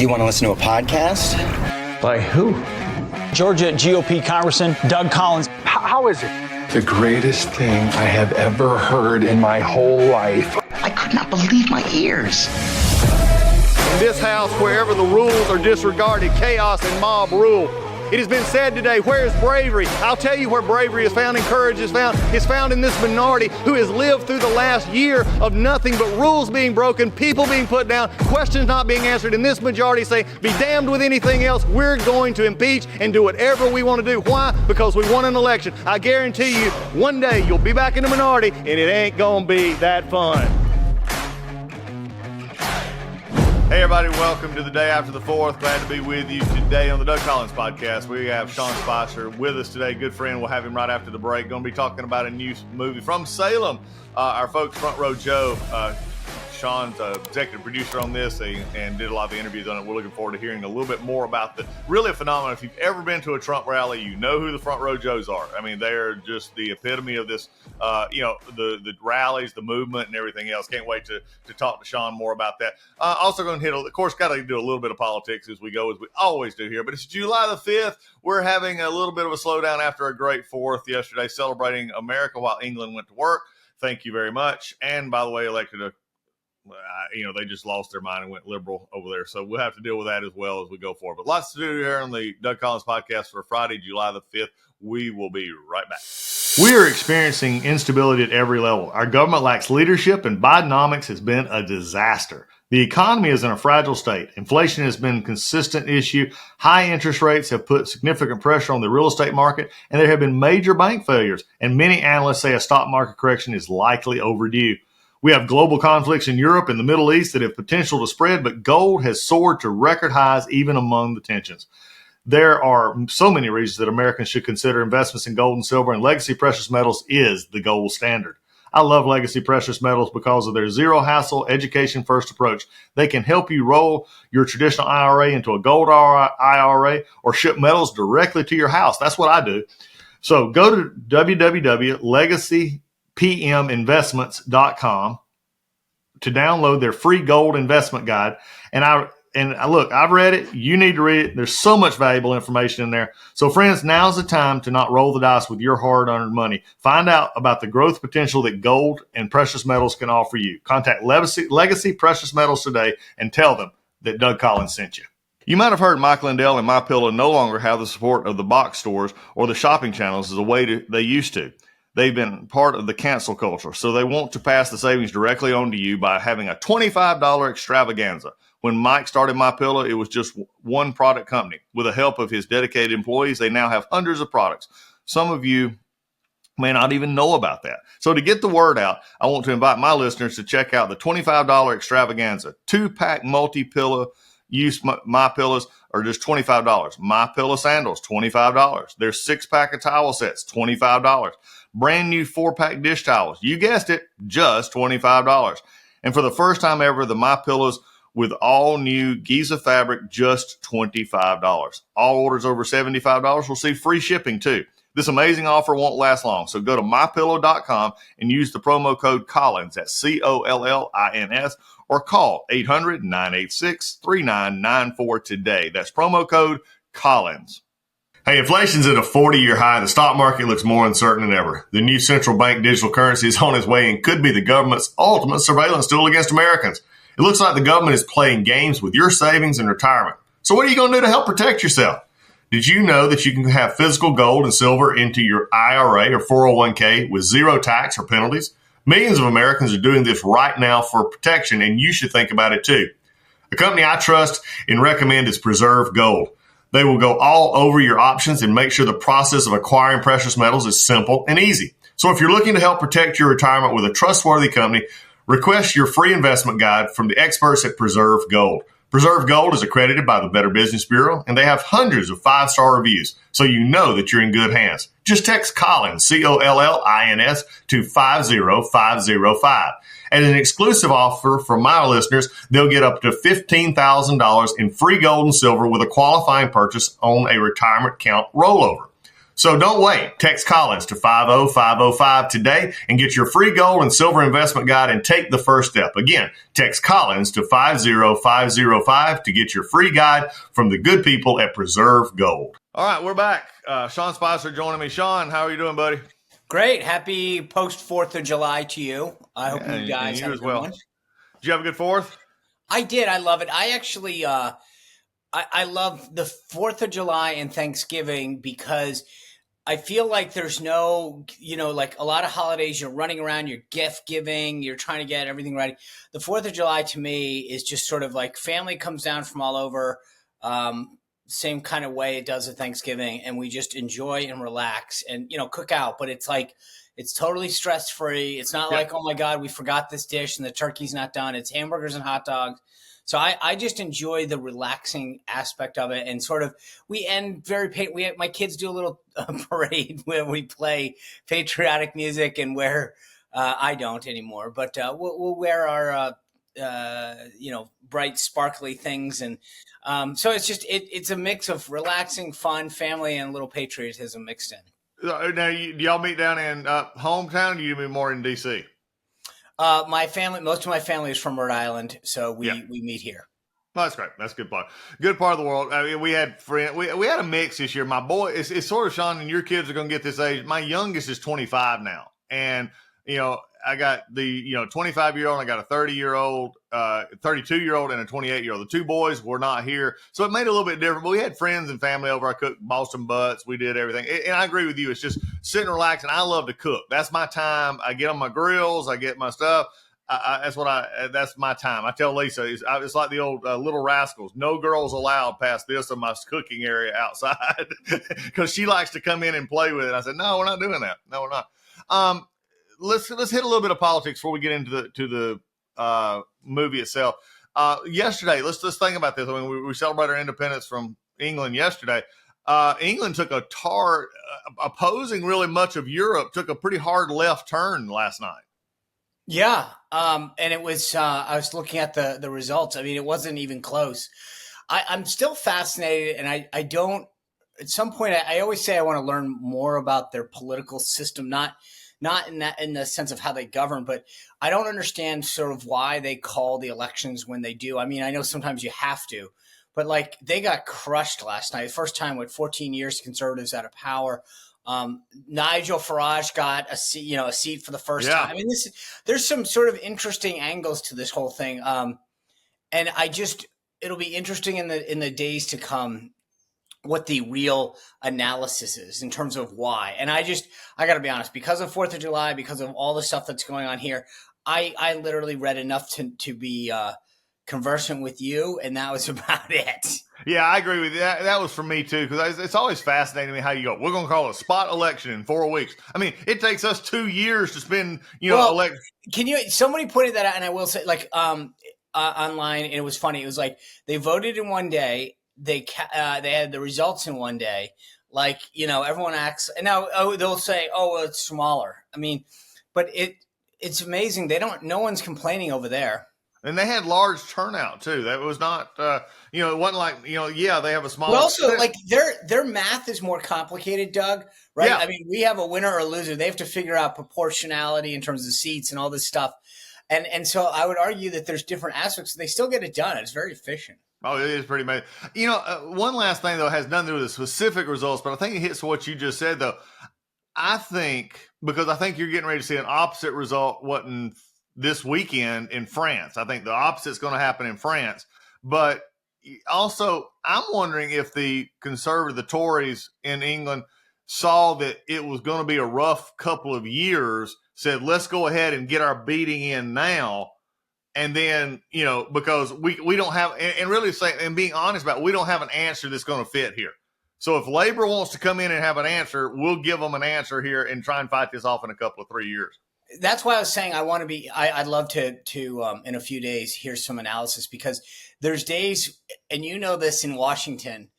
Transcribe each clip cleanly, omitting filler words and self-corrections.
You want to listen to a podcast? By who? Georgia GOP Congressman Doug Collins. How is it? The greatest thing I have ever heard in my whole life. I could not believe my ears. In this house, wherever the rules are disregarded, chaos and mob rule. It has been said today, where is bravery? I'll tell you where bravery is found and courage is found. It's found in this minority who has lived through the last year of nothing but rules being broken, people being put down, questions not being answered. And this majority say, be damned with anything else. We're going to impeach and do whatever we want to do. Why? Because we won an election. I guarantee you, one day you'll be back in the minority and it ain't gonna be that fun. Hey everybody, welcome to the day after the 4th. Glad to be with you today on the Doug Collins Podcast. We have Sean Spicer with us today, good friend. We'll have him right after the break. Going to be talking about a new movie from Salem. Our folks, Front Row Joe, Sean's executive producer on this and did a lot of the interviews on it. We're looking forward to hearing a little bit more about the really phenomenon. If you've ever been to a Trump rally, you know who the Front Row Joes are. I mean, they're just the epitome of this, the rallies, the movement, and everything else. Can't wait to talk to Sean more about that. Also going to hit, of course, got to do a little bit of politics as we go, as we always do here. But it's July the 5th. We're having a little bit of a slowdown after a great 4th yesterday, celebrating America while England went to work. Thank you very much. And by the way, elected a they just lost their mind and went liberal over there. So we'll have to deal with that as well as we go forward. But lots to do here on the Doug Collins Podcast for Friday, July the 5th. We will be right back. We are experiencing instability at every level. Our government lacks leadership, and Bidenomics has been a disaster. The economy is in a fragile state. Inflation has been a consistent issue. High interest rates have put significant pressure on the real estate market, and there have been major bank failures. And many analysts say a stock market correction is likely overdue. We have global conflicts in Europe and the Middle East that have potential to spread, but gold has soared to record highs even among the tensions. There are so many reasons that Americans should consider investments in gold and silver, and Legacy Precious Metals is the gold standard. I love Legacy Precious Metals because of their zero-hassle, education-first approach. They can help you roll your traditional IRA into a gold IRA or ship metals directly to your house. That's what I do. So go to www.legacypminvestments.com to download their free gold investment guide. And look, I've read it. You need to read it. There's so much valuable information in there. So friends, now's the time to not roll the dice with your hard-earned money. Find out about the growth potential that gold and precious metals can offer you. Contact Legacy Precious Metals today and tell them that Doug Collins sent you. You might have heard Mike Lindell and MyPillow no longer have the support of the box stores or the shopping channels as the way they used to. They've been part of the cancel culture, so they want to pass the savings directly on to you by having a $25 extravaganza. When Mike started MyPillow, it was just one product company. With the help of his dedicated employees, they now have hundreds of products. Some of you may not even know about that. So to get the word out, I want to invite my listeners to check out the $25 extravaganza. 2-pack multi-pillow use MyPillows are just $25. MyPillow sandals, $25. Their 6-pack of towel sets, $25. Brand new 4-pack dish towels. You guessed it, just $25. And for the first time ever, the MyPillows with all new Giza fabric, just $25. All orders over $75 will see free shipping too. This amazing offer won't last long, so go to mypillow.com and use the promo code Collins, that's COLLINS, or call 800-986-3994 today. That's promo code Collins. Hey, inflation's at a 40-year high. The stock market looks more uncertain than ever. The new central bank digital currency is on its way and could be the government's ultimate surveillance tool against Americans. It looks like the government is playing games with your savings and retirement. So what are you going to do to help protect yourself? Did you know that you can have physical gold and silver into your IRA or 401k with zero tax or penalties? Millions of Americans are doing this right now for protection, and you should think about it too. A company I trust and recommend is Preserve Gold. They will go all over your options and make sure the process of acquiring precious metals is simple and easy. So if you're looking to help protect your retirement with a trustworthy company, request your free investment guide from the experts at Preserve Gold. Preserve Gold is accredited by the Better Business Bureau, and they have hundreds of 5-star reviews, so you know that you're in good hands. Just text Collins, COLLINS, to 50505. And an exclusive offer for my listeners, they'll get up to $15,000 in free gold and silver with a qualifying purchase on a retirement account rollover. So don't wait. Text Collins to 50505 today and get your free gold and silver investment guide and take the first step. Again, text Collins to 50505 to get your free guide from the good people at Preserve Gold. All right, we're back. Sean Spicer joining me. Sean, how are you doing, buddy? Great. Happy post 4th of July to you. I hope you guys you had as a good well. one. Did you have a good 4th? I did. I love it. I actually, I love the 4th of July and Thanksgiving because I feel like there's no, like a lot of holidays, you're running around, you're gift giving, you're trying to get everything ready. The 4th of July to me is just sort of like family comes down from all over, same kind of way it does at Thanksgiving. And we just enjoy and relax and, cook out. But it's like, it's totally stress free. It's not like, oh my God, we forgot this dish and the turkey's not done. It's hamburgers and hot dogs. So I just enjoy the relaxing aspect of it, and sort of we end my kids do a little parade where we play patriotic music, and where I don't anymore, but we'll wear our bright sparkly things, and so it's just it's a mix of relaxing, fun, family, and a little patriotism mixed in. Now, do y'all meet down in hometown? Or do you meet more in D.C.? My family, most of my family is from Rhode Island, so we meet here. Oh, that's great. That's a good part. Good part of the world. I mean, we had we had a mix this year. My boy, it's sort of, Sean, and your kids are going to get this age. My youngest is 25 now, and I got the 25-year-old. I got a 30-year-old, 32-year-old, and a 28-year-old. The two boys were not here, so it made it a little bit different. But we had friends and family over. I cooked Boston butts. We did everything, and I agree with you. It's just sitting and relaxing. I love to cook. That's my time. I get on my grills. I get my stuff. That's my time. I tell Lisa, it's like the old Little Rascals. No girls allowed past this of my cooking area outside, because she likes to come in and play with it. I said, no, we're not doing that. No, we're not. Let's hit a little bit of politics before we get into the movie itself. Yesterday, let's think about this. I mean, we celebrated our independence from England yesterday. England took a opposing really much of Europe, took a pretty hard left turn last night. Yeah. And it was, I was looking at the results. I mean, it wasn't even close. I'm still fascinated, and I don't, at some point, I always say I want to learn more about their political system, not in the sense of how they govern, but I don't understand sort of why they call the elections when they do. I mean, I know sometimes you have to, but like they got crushed last night. First time with 14 years, conservatives out of power. Nigel Farage got a seat for the first time. I mean, there's some sort of interesting angles to this whole thing. And it'll be interesting in the days to come what the real analysis is in terms of why. And I got to be honest, because of 4th of July, because of all the stuff that's going on here, I literally read enough to be conversant with you, and that was about it. Yeah, I agree with you. That was for me too, because it's always fascinating to me how you go, we're going to call a spot election in 4 weeks. I mean, it takes us 2 years to spend, election. Somebody pointed that out, and I will say, like, online, and it was funny. It was like they voted in one day. They had the results in one day. Like, everyone acts, and now they'll say, oh, well, it's smaller. I mean, but it's amazing. No one's complaining over there. And they had large turnout too. That was not, it wasn't like, they have a small. But also, like their math is more complicated, Doug. Right? Yeah. I mean, we have a winner or a loser. They have to figure out proportionality in terms of seats and all this stuff. And so I would argue that there's different aspects. They still get it done. It's very efficient. Oh, it is pretty amazing. One last thing though has nothing to do with the specific results, but I think it hits what you just said though. I think you're getting ready to see an opposite result. This weekend in France. I think the opposite's going to happen in France. But also, I'm wondering if the Tories in England saw that it was going to be a rough couple of years, said, let's go ahead and get our beating in now. And then, because we don't have, and really saying, and being honest about it, we don't have an answer that's going to fit here. So if Labor wants to come in and have an answer, we'll give them an answer here and try and fight this off in a couple of 3 years. That's why I was saying I'd love to in a few days hear some analysis, because there's days, and this in Washington,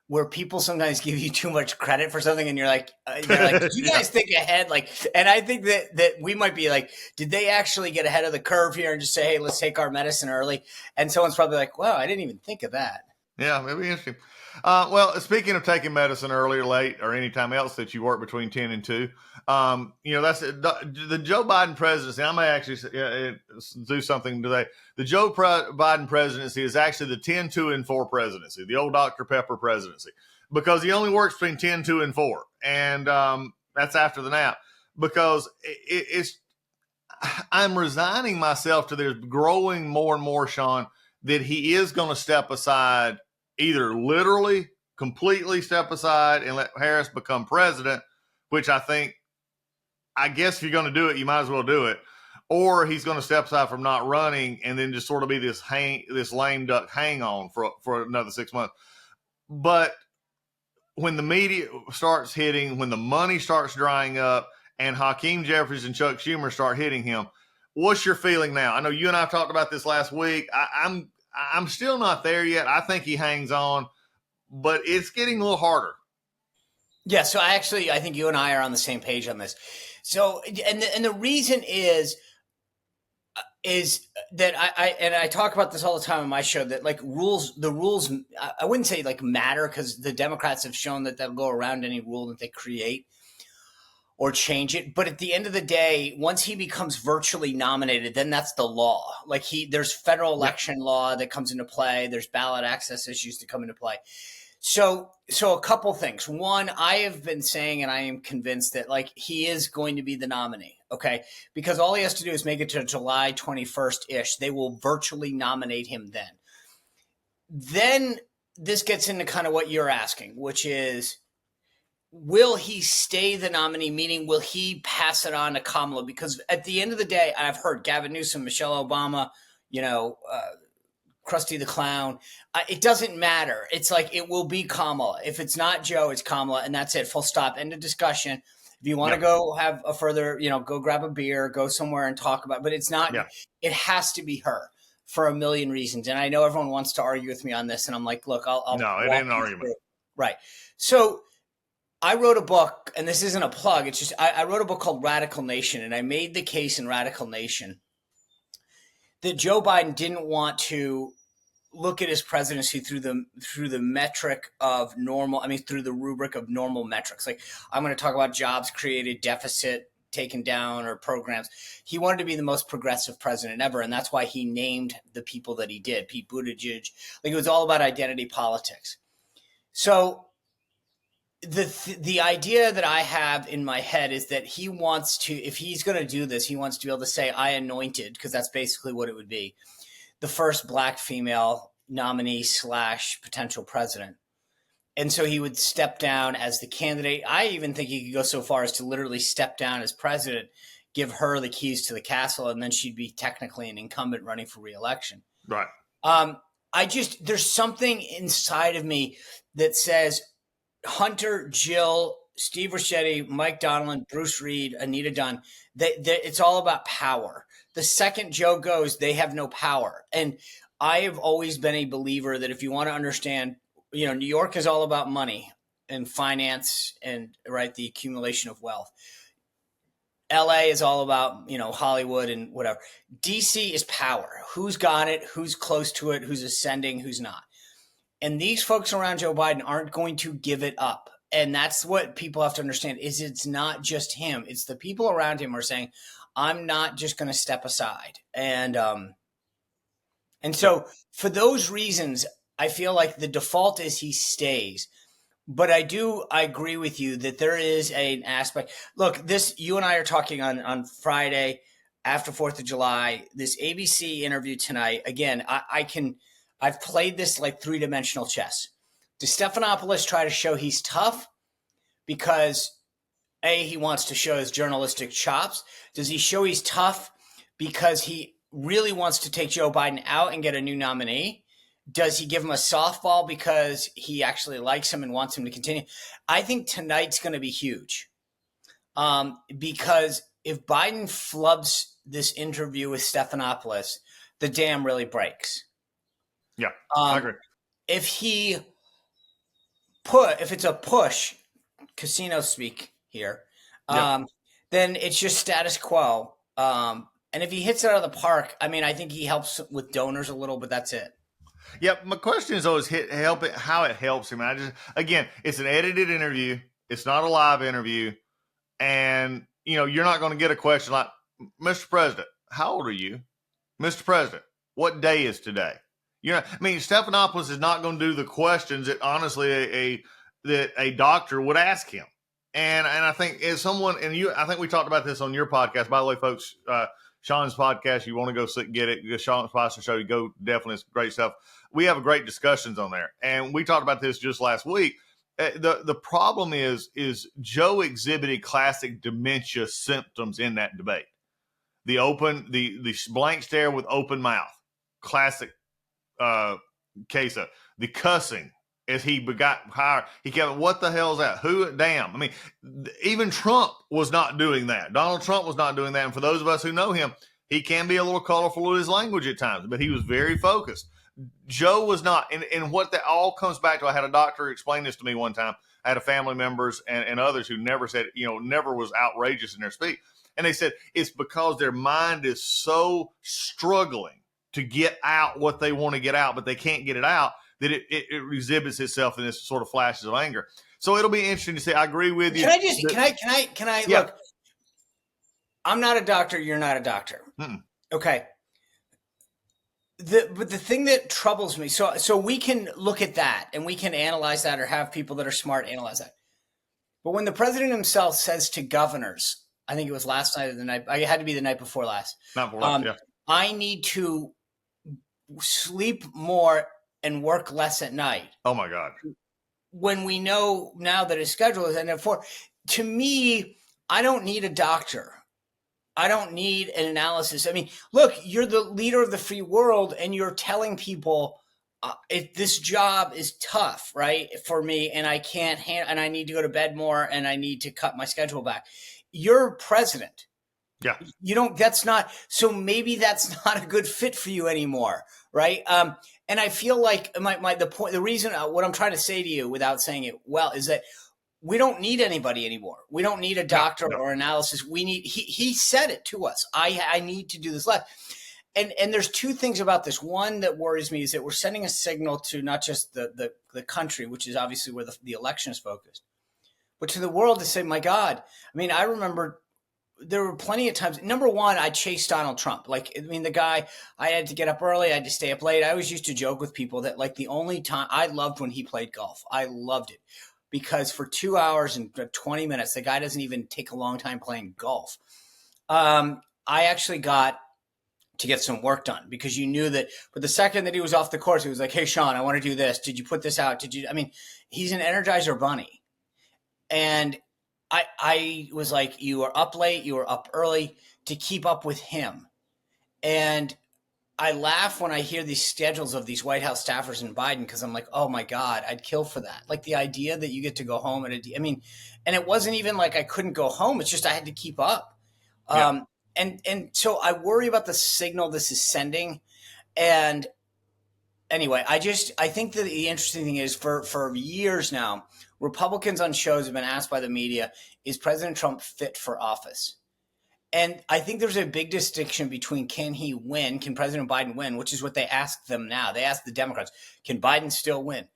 where people sometimes give you too much credit for something, and you're like, you guys think ahead, like, and I think that we might be like, did they actually get ahead of the curve here and just say, hey, let's take our medicine early? And someone's probably like, wow, I didn't even think of that. Yeah, it'll be interesting. Well, speaking of taking medicine early or late or anytime else that you work between 10 and 2, that's the Joe Biden presidency. I may actually do something today. The Biden presidency is actually the 10, 2, and 4 presidency, the old Dr. Pepper presidency, because he only works between 10, 2, and 4. And that's after the nap, because I'm resigning myself to there's growing more and more, Sean, that he is going to step aside, either literally completely step aside and let Harris become president, which I guess if you're going to do it, you might as well do it, or he's going to step aside from not running and then just sort of be this lame duck hang on for another 6 months. But when the media starts hitting, when the money starts drying up, and Hakeem Jeffries and Chuck Schumer start hitting him, what's your feeling now? I know you and I talked about this last week. I'm still not there yet. I think he hangs on, but it's getting a little harder. Yeah, so I think you and I are on the same page on this. So, and the reason is that I talk about this all the time on my show, that like the rules, I wouldn't say like matter, because the Democrats have shown that they'll go around any rule that they create or change it. But at the end of the day, once he becomes virtually nominated, then that's the law. Like there's federal election law that comes into play. There's ballot access issues that come into play. So a couple things. One, I have been saying, and I am convinced that like he is going to be the nominee. Okay. Because all he has to do is make it to July 21st ish. They will virtually nominate him then. Then this gets into kind of what you're asking, which is, will he stay the nominee? Meaning, will he pass it on to Kamala? Because at the end of the day, I've heard Gavin Newsom, Michelle Obama, Krusty the Clown. It doesn't matter. It's like it will be Kamala. If it's not Joe, it's Kamala, and that's it. Full stop. End of discussion. If you want to go have a further, go grab a beer, go somewhere and talk about it. But it's not. Yeah. It has to be her for a million reasons. And I know everyone wants to argue with me on this, and I'm like, look, I'll no, it ain't an argument. Right. So I wrote a book, and this isn't a plug. It's just I wrote a book called Radical Nation, and I made the case in Radical Nation that Joe Biden didn't want to look at his presidency through the metric of normal. I mean, through the rubric of normal metrics. Like, I'm going to talk about jobs created, deficit taken down, or programs. He wanted to be the most progressive president ever, and that's why he named the people that he did. Pete Buttigieg. Like, it was all about identity politics. So the idea that I have in my head is that he wants to, if he's going to do this, he wants to be able to say, I anointed, because that's basically what it would be, the first Black female nominee / potential president. And so he would step down as the candidate. I even think he could go so far as to literally step down as president, give her the keys to the castle, and then she'd be technically an incumbent running for re-election. Right. There's something inside of me that says Hunter, Jill, Steve Ricchetti, Mike Donilon, Bruce Reed, Anita Dunn, it's all about power. The second Joe goes, they have no power. And I have always been a believer that if you want to understand, New York is all about money and finance and the accumulation of wealth. LA is all about, Hollywood and whatever. DC is power. Who's got it? Who's close to it? Who's ascending? Who's not? And these folks around Joe Biden aren't going to give it up. And that's what people have to understand, is it's not just him. It's the people around him are saying, I'm not just going to step aside. And so for those reasons, I feel like the default is he stays. But I agree with you that there is an aspect. Look, you and I are talking on Friday after 4th of July, this ABC interview tonight. Again, I've played this like three-dimensional chess. Does Stephanopoulos try to show he's tough because he wants to show his journalistic chops? Does he show he's tough because he really wants to take Joe Biden out and get a new nominee? Does he give him a softball because he actually likes him and wants him to continue? I think tonight's going to be huge because if Biden flubs this interview with Stephanopoulos, the dam really breaks. Yeah, I agree. If it's a push, casino speak here, then it's just status quo. And if he hits it out of the park, I mean, I think he helps with donors a little, but that's it. Yeah, my question is always how it helps him. Again, it's an edited interview. It's not a live interview. And, you're not going to get a question like, Mr. President, how old are you? Mr. President, what day is today? Stephanopoulos is not going to do the questions that honestly that a doctor would ask him. And I think as someone, I think we talked about this on your podcast. By the way, folks, Sean's podcast, you want to go get it, the Sean Spicer Show, you go, definitely, it's great stuff. We have great discussions on there. And we talked about this just last week. The problem is Joe exhibited classic dementia symptoms in that debate. The blank stare with open mouth, classic case of the cussing as he got higher. He kept, what the hell is that? Damn. Even Trump was not doing that. Donald Trump was not doing that. And for those of us who know him, he can be a little colorful with his language at times, but he was very focused. Joe was not. And what that all comes back to, I had a doctor explain this to me one time. I had a family members and others who never said, never was outrageous in their speech. And they said it's because their mind is so struggling to get out what they want to get out, but they can't get it out, that it exhibits itself in this sort of flashes of anger. So it'll be interesting to see. I agree with you. Can I Yeah. look? I'm not a doctor. You're not a doctor. Mm-mm. Okay. But the thing that troubles me, so we can look at that and we can analyze that, or have people that are smart analyze that. But when the president himself says to governors, I think it was last night or the night, it had to be the night before last. Not for last, yeah. I need to sleep more and work less at night. Oh my God. When we know now that his schedule is, and therefore, to me, I don't need a doctor. I don't need an analysis. Look, you're the leader of the free world, and you're telling people this job is tough, right, for me, and I can't and I need to go to bed more, and I need to cut my schedule back. You're president. Yeah. That's not, so maybe that's not a good fit for you anymore, right? And I feel like the reason, what I'm trying to say to you without saying it well, is that we don't need anybody anymore. We don't need a doctor or analysis. We need, he said it to us. I need to do this less. And there's two things about this. One that worries me is that we're sending a signal to not just the country, which is obviously where the election is focused, but to the world to say, my God. I remember there were plenty of times. Number one, I chased Donald Trump. The guy, I had to get up early. I had to stay up late. I always used to joke with people that the only time I loved when he played golf, I loved it. Because for 2 hours and 20 minutes, the guy doesn't even take a long time playing golf. I actually got to get some work done because you knew that. But the second that he was off the course, he was like, "Hey, Sean, I want to do this. Did you put this out? Did you?" He's an Energizer bunny, and I was like, "You were up late. You were up early to keep up with him," and I laugh when I hear these schedules of these White House staffers and Biden, because I'm like, oh my God, I'd kill for that. The idea that you get to go home and it wasn't even like I couldn't go home. It's just I had to keep up. Yeah. And so I worry about the signal this is sending. And anyway, I think that the interesting thing is for years now, Republicans on shows have been asked by the media, is President Trump fit for office? And I think there's a big distinction between can President Biden win, which is what they ask them now. They ask the Democrats, can Biden still win?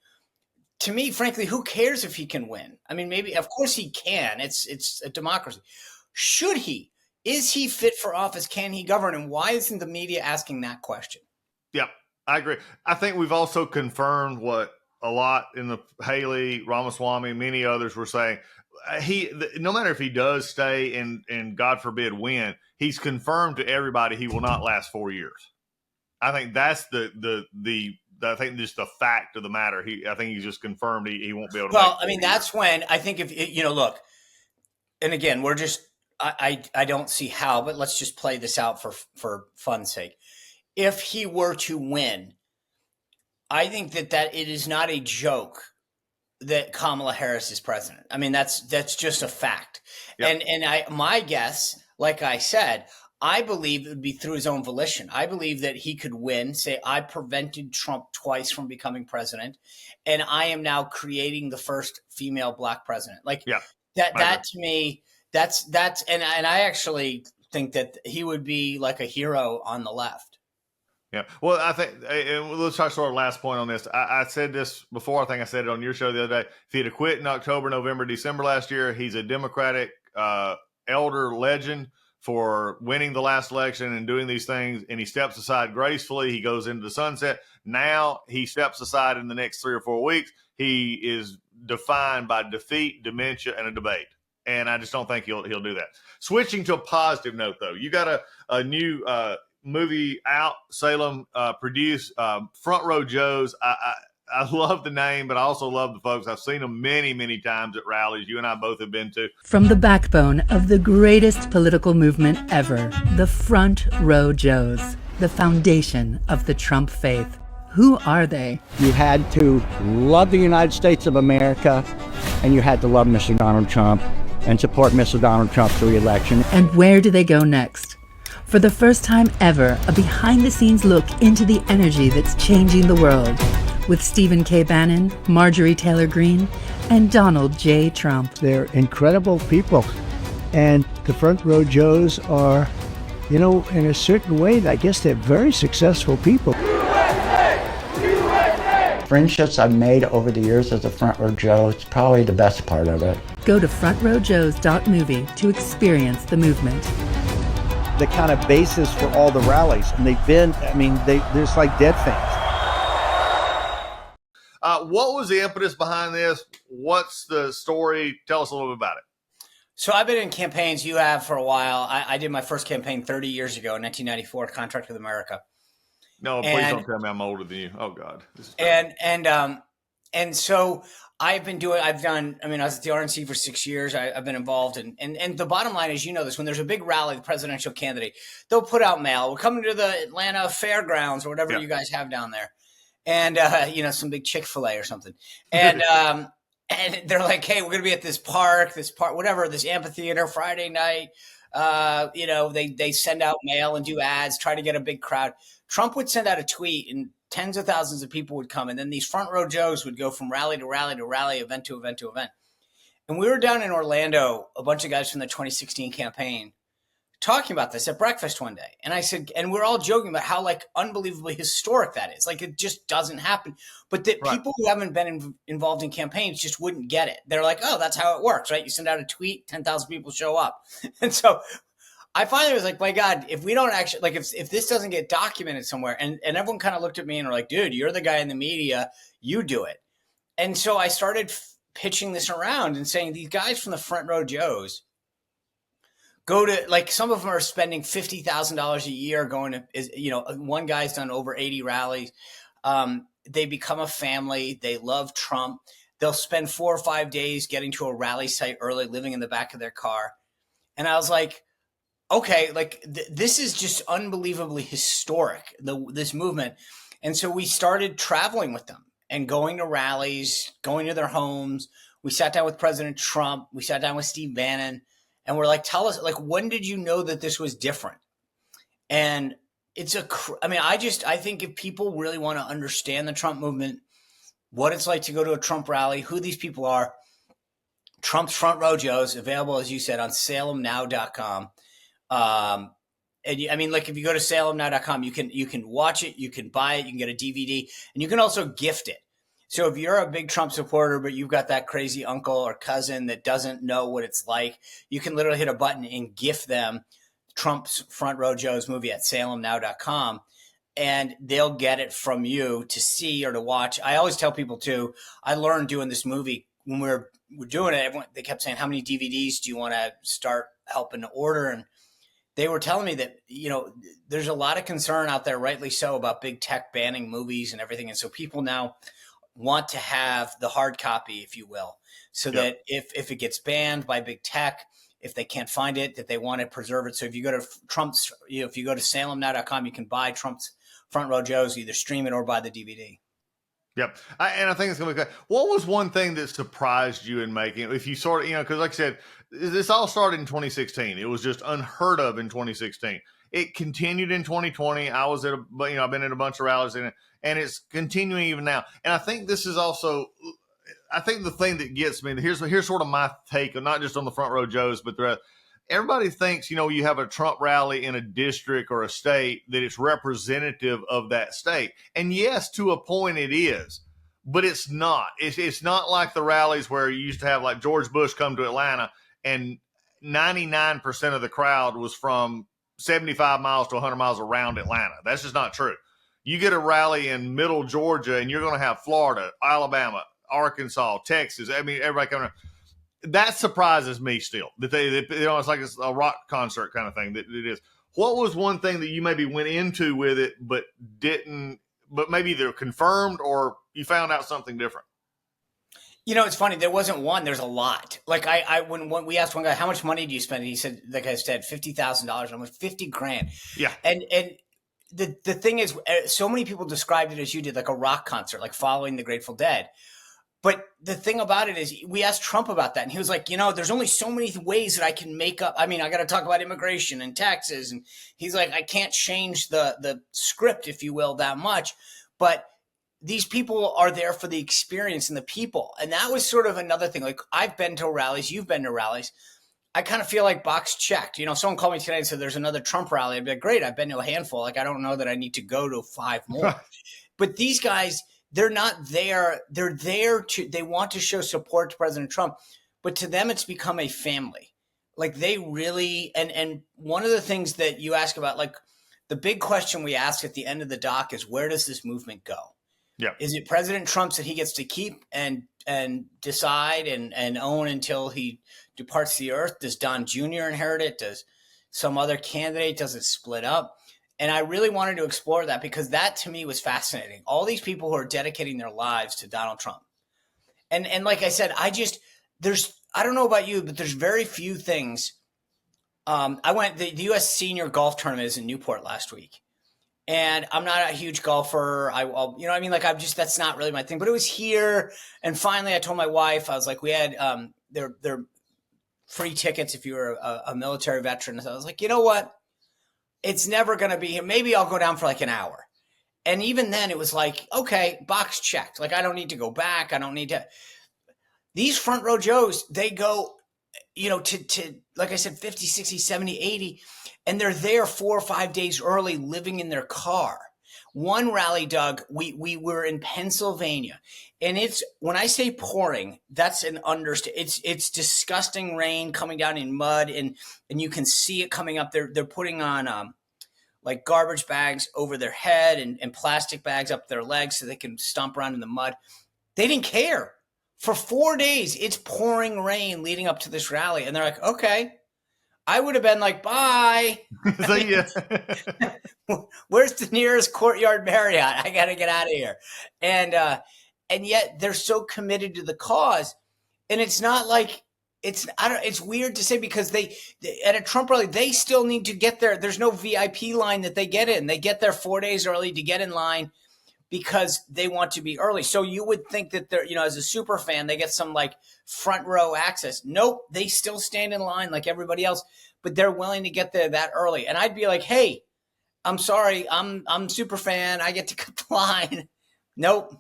To me, frankly, who cares if he can win? Maybe, of course he can. It's a democracy. Should he? Is he fit for office? Can he govern? And why isn't the media asking that question? Yeah, I agree. I think we've also confirmed what a lot in the Haley, Ramaswamy, many others were saying. No matter if he does stay and God forbid win, he's confirmed to everybody he will not last 4 years. I think that's I think just the fact of the matter. I think he's just confirmed he won't be able to. Well, that's when I think look, and again, we're just I don't see how, but let's just play this out for fun's sake. If he were to win, I think that it is not a joke that Kamala Harris is president. That's just a fact. Yep. And my guess, like I said, I believe it would be through his own volition. I believe that he could win, say, I prevented Trump twice from becoming president, and I am now creating the first female black president. That to me, that's and I actually think that he would be like a hero on the left. Yeah. Well, I think, and let's try sort of last point on this. I said this before. I think I said it on your show the other day. If he'd have quit in October, November, December last year, he's a Democratic elder legend for winning the last election and doing these things. And he steps aside gracefully. He goes into the sunset. Now he steps aside in the next 3 or 4 weeks. He is defined by defeat, dementia, and a debate. And I just don't think he'll do that. Switching to a positive note, though, you got a new movie out, Salem produced, Front Row Joes. I love the name, but I also love the folks. I've seen them many, many times at rallies. You and I both have been to. From the backbone of the greatest political movement ever, the Front Row Joes, the foundation of the Trump faith. Who are they? You had to love the United States of America, and you had to love Mr. Donald Trump and support Mr. Donald Trump's re-election. And where do they go next? For the first time ever, a behind-the-scenes look into the energy that's changing the world, with Stephen K. Bannon, Marjorie Taylor Greene, and Donald J. Trump. They're incredible people, and the Front Row Joes are, in a certain way, I guess they're very successful people. Friendships I've made over the years as a Front Row Joe, it's probably the best part of it. Go to frontrowjoes.movie to experience the movement. The kind of basis for all the rallies, and they've been, there's like dead fans. What was the impetus behind this? What's the story? Tell us a little bit about it. So I've been in campaigns. You have for a while. I did my first campaign 30 years ago in 1994, Contract with America. No, please don't tell me I'm older than you. Oh God. This is and so I was at the RNC for 6 years. I've been involved and the bottom line is, this, when there's a big rally, the presidential candidate, they'll put out mail. We're coming to the Atlanta Fairgrounds or whatever you guys have down there. And, some big Chick-fil-A or something. And, and they're like, hey, we're going to be at this park, whatever, this amphitheater Friday night. They send out mail and do ads, try to get a big crowd. Trump would send out a tweet and tens of thousands of people would come. And then these Front Row Joes would go from rally to rally to rally, event to event to event. And we were down in Orlando, a bunch of guys from the 2016 campaign, talking about this at breakfast one day. And I said, and we're all joking about how unbelievably historic that is. It just doesn't happen. But that people who haven't been involved in campaigns just wouldn't get it. They're like, oh, that's how it works, right? You send out a tweet, 10,000 people show up. And so I finally was like, my God, if we don't actually, if this doesn't get documented somewhere, and everyone kind of looked at me and were like, dude, you're the guy in the media, you do it. And so I started pitching this around and saying, these guys from the Front Row Joes, go to, some of them are spending $50,000 a year going to, one guy's done over 80 rallies. They become a family. They love Trump. They'll spend 4 or 5 days getting to a rally site early, living in the back of their car. And I was like, okay, this is just unbelievably historic, this movement. And so we started traveling with them and going to rallies, going to their homes. We sat down with President Trump. We sat down with Steve Bannon. And we're like, tell us, when did you know that this was different? And I think if people really want to understand the Trump movement, what it's like to go to a Trump rally, who these people are, Trump's Front Row Joes, available, as you said, on salemnow.com. If you go to salemnow.com, you can watch it, you can buy it, you can get a DVD, and you can also gift it. So if you're a big Trump supporter, but you've got that crazy uncle or cousin that doesn't know what it's like, you can literally hit a button and gift them Trump's Front Row Joe's movie at salemnow.com, and they'll get it from you to see or to watch. I always tell people too, I learned doing this movie when we're doing it, they kept saying, how many DVDs do you want to start helping to order? And they were telling me that, there's a lot of concern out there, rightly so, about big tech banning movies and everything. And so people now want to have the hard copy, if you will, so that if it gets banned by big tech, if they can't find it, that they want to preserve it. So if you go to Trump's, if you go to salemnow.com, you can buy Trump's Front Row Joes, either stream it or buy the DVD. Yep. And I think it's going to be good. What was one thing that surprised you in making, if you sort of, because like I said, this all started in 2016. It was just unheard of in 2016. It continued in 2020. I've been at a bunch of rallies in it, and it's continuing even now. And I think this is also, I think the thing that gets me, here's sort of my take, not just on the Front Row Joes, but the rest. everybody thinks, you have a Trump rally in a district or a state that it's representative of that state. And yes, to a point it is, but it's not. It's not like the rallies where you used to have like George Bush come to Atlanta and 99% of the crowd was from 75 miles to 100 miles around Atlanta. That's just not true. You get a rally in middle Georgia and you're going to have Florida, Alabama, Arkansas, Texas. I mean, everybody coming around. That surprises me still. That it's like it's a rock concert kind of thing. That it is. What was one thing that you maybe went into with it but didn't, but maybe either confirmed or you found out something different? It's funny. There wasn't one. There's a lot. Like when we asked one guy, how much money do you spend? And he said, like I said, $50,000. I'm like, $50,000. Yeah. And the thing is, so many people described it as you did, like a rock concert, like following the Grateful Dead. But the thing about it is, we asked Trump about that, and he was like, there's only so many ways that I can make up. I mean, I got to talk about immigration and taxes. And he's like, I can't change the script, if you will, that much. But these people are there for the experience and the people. And that was sort of another thing. Like, I've been to rallies. You've been to rallies. I kind of feel like box checked. Someone called me today and said, there's another Trump rally. I'd be like, great. I've been to a handful. Like, I don't know that I need to go to 5 more. But these guys, they're not there. They're there they want to show support to President Trump, but to them, it's become a family. Like, they really, and one of the things that you ask about, like, the big question we ask at the end of the doc is, where does this movement go? Yeah. Is it President Trump's that he gets to keep and decide and own until he departs the earth? Does Don Jr. inherit it? Does some other candidate? Does it split up? And I really wanted to explore that because that to me was fascinating. All these people who are dedicating their lives to Donald Trump. And like I said, I don't know about you, but there's very few things. The U.S. Senior Golf Tournament is in Newport last week. And I'm not a huge golfer. That's not really my thing. But it was here. And finally, I told my wife, I was like, we had they're free tickets if you were a military veteran. So I was like, you know what? It's never going to be here. Maybe I'll go down for like an hour. And even then, it was like, okay, box checked. Like, I don't need to go back. I don't need to. These front row Joes, they go, to like I said, 50, 60, 70, 80. And they're there 4 or 5 days early, living in their car. One rally, Doug, we were in Pennsylvania, and it's, when I say pouring, that's an understatement. It's disgusting rain coming down in mud, and you can see it coming up. They're putting on like garbage bags over their head and plastic bags up their legs so they can stomp around in the mud. They didn't care. For 4 days, it's pouring rain leading up to this rally, and they're like, okay. I would have been like, bye. See ya. Where's the nearest Courtyard Marriott? I got to get out of here. And yet they're so committed to the cause. And it's not like, it's weird to say because they at a Trump rally, they still need to get there. There's no VIP line that they get in. They get there 4 days early to get in line because they want to be early. So you would think that they're, as a super fan, they get some like front row access. Nope. They still stand in line like everybody else, but they're willing to get there that early. And I'd be like, hey, I'm sorry. I'm super fan. I get to cut the line. Nope.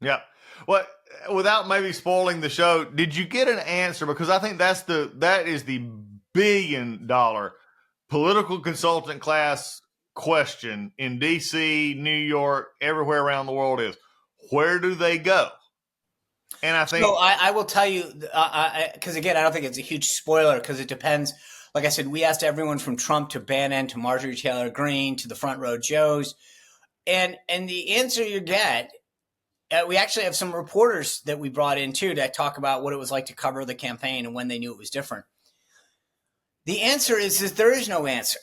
Yeah. Well, without maybe spoiling the show, did you get an answer? Because I think that is the $1 billion political consultant class question in DC, New York, everywhere around the world is, where do they go? And I think, so I will tell you, because again, I don't think it's a huge spoiler because it depends. Like I said, we asked everyone from Trump to Bannon to Marjorie Taylor Greene to the front row Joes, and the answer you get, we actually have some reporters that we brought in too to talk about what it was like to cover the campaign and when they knew it was different. The answer is that there is no answer.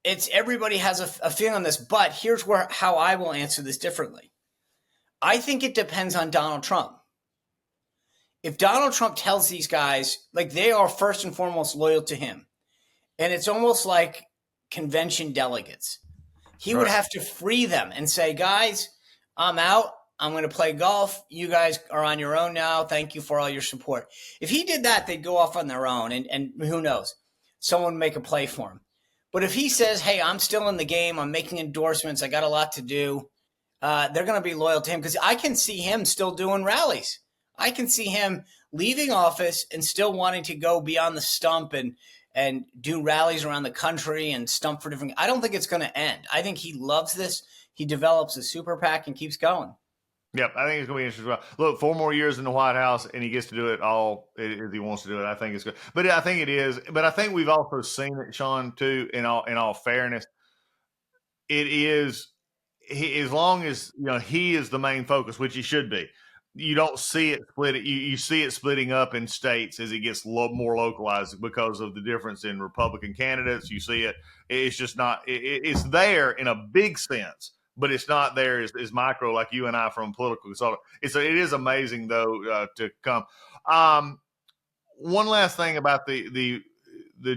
It's everybody has a feeling on this, but here's how I will answer this differently. I think it depends on Donald Trump. If Donald Trump tells these guys, like, they are first and foremost loyal to him, and it's almost like convention delegates, he would have to free them and say, guys, I'm out. I'm going to play golf. You guys are on your own now. Thank you for all your support. If he did that, they'd go off on their own, and who knows? Someone would make a play for him. But if he says, hey, I'm still in the game, I'm making endorsements, I got a lot to do, they're going to be loyal to him because I can see him still doing rallies. I can see him leaving office and still wanting to go beyond the stump and and do rallies around the country and stump for different. I don't think it's going to end. I think he loves this. He develops a super PAC and keeps going. Yep, I think it's going to be interesting. Look, 4 more years in the White House, and he gets to do it all if he wants to do it. I think it's good, but I think it is. But I think we've also seen it, Sean, too. In all fairness, it is. As long as he is the main focus, which he should be. You don't see it split. You see it splitting up in states as it gets more localized because of the difference in Republican candidates. You see it. It's just not. It's there in a big sense, but it's not there as micro like you and I from political consultant. It is amazing though to come. One last thing about the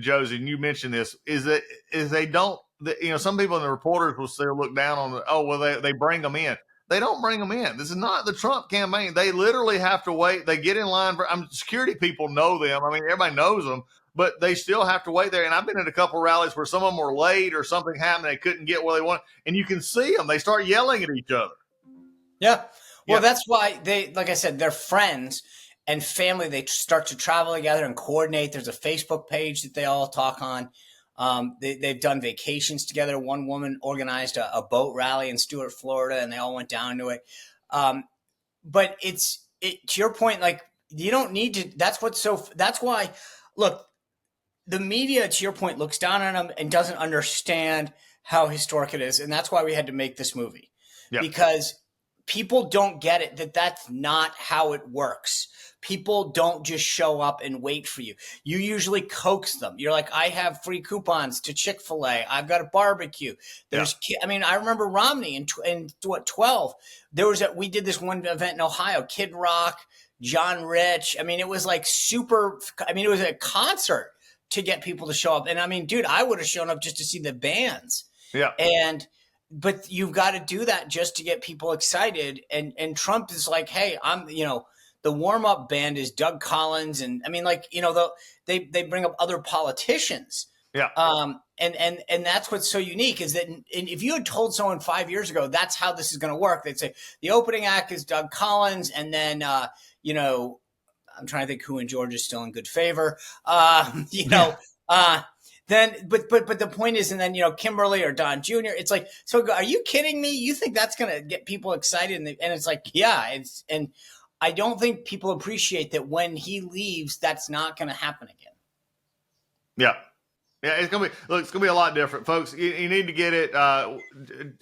Joes, and you mentioned this, is they don't. Some people in the reporters will still look down on they bring them in. They don't bring them in. This is not the Trump campaign. They literally have to wait. They get in line for security people know them. I mean, everybody knows them, but they still have to wait there. And I've been at a couple of rallies where some of them were late or something happened. They couldn't get where they want. And you can see them. They start yelling at each other. Yeah. Well, that's why like I said, they're friends and family. They start to travel together and coordinate. There's a Facebook page that they all talk on. They've done vacations together. One woman organized a boat rally in Stuart, Florida, and they all went down to it. But to your point, like, you don't need to, that's why, look, the media, to your point, looks down on them and doesn't understand how historic it is. And that's why we had to make this movie, because people don't get it, that's not how it works. People don't just show up and wait for you. You usually coax them. You're like, I have free coupons to Chick-fil-A. I've got a barbecue. I remember Romney in 12. We did this one event in Ohio, Kid Rock, John Rich. I mean, it was like it was a concert to get people to show up. And I mean, dude, I would have shown up just to see the bands. Yeah. But you've got to do that just to get people excited. And Trump is like, hey, the warm-up band is Doug Collins. And I mean, they bring up other politicians. Yeah. And that's what's so unique is that if you had told someone 5 years ago, that's how this is going to work. They'd say the opening act is Doug Collins. And then, I'm trying to think who in Georgia is still in good favor. Then, but the point is, and then, Kimberly or Don Jr., it's like, so are you kidding me? You think that's going to get people excited? And it's like, yeah, and I don't think people appreciate that when he leaves, that's not going to happen again. Yeah. Yeah, it's gonna be a lot different, folks. You need to get it.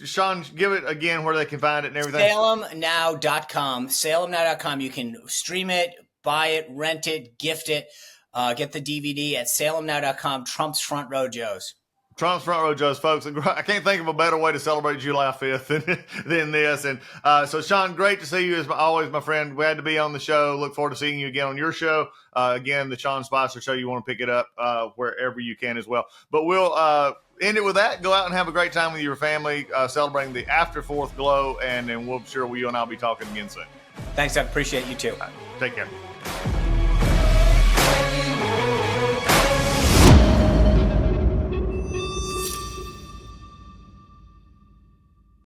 Sean, give it again where they can find it and everything. SalemNow.com. SalemNow.com. You can stream it, buy it, rent it, gift it. Get the DVD at SalemNow.com. Trump's Front Row Joes. Trump's Front Row Joes, folks. I can't think of a better way to celebrate July 5th than this. And so, Sean, great to see you as always, my friend. Glad to be on the show. Look forward to seeing you again on your show. Again, the Sean Spicer Show. You want to pick it up wherever you can as well. But we'll end it with that. Go out and have a great time with your family, celebrating the after 4th glow. And then you and I will be talking again soon. Thanks, Doug. Appreciate you too. Right, take care.